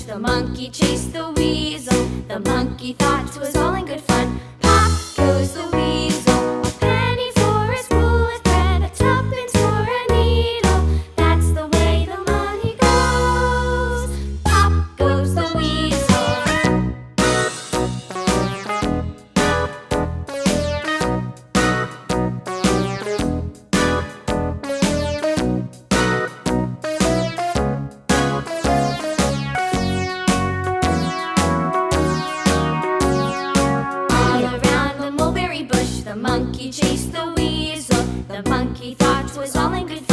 The monkey chased the weasel. The monkey thought 'twas all in good fun. Pop goes the weasel. A penny for a spool of thread, a tuppence for a needle. That's the way the money goes. Pop goes the weasel. The monkey chased the weasel. The monkey thought 'twas all in good fun.